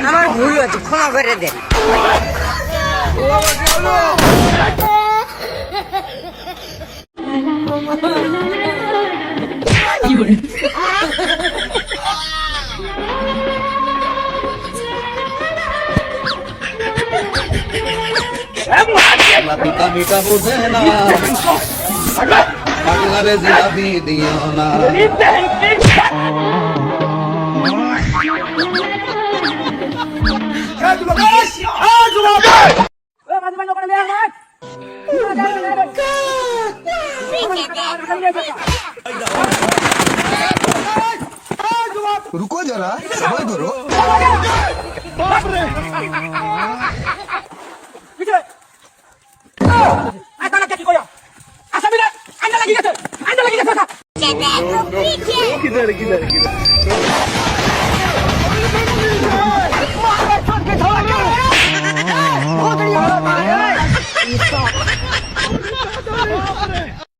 আমার ভুল হচ্ছে, ক্ষমা করে দেন। পিতা মিতা বুঝে না পাগলারে জিলাপি দিও না रुको जरा सबर करो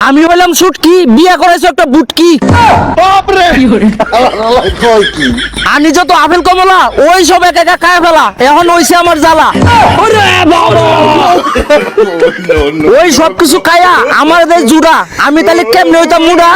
আমি বললাম শুটকি, বিয়া করেছো একটা বুটকি। আমি যত আপেল কমলা ওই সব একা একা খায় ফেলা, এখন হইছে আমার জ্বালা। ওই সব কিছু খায়া আমার দেশ জুড়া, আমি তাহলে কেমনে হইতাম মুড়া।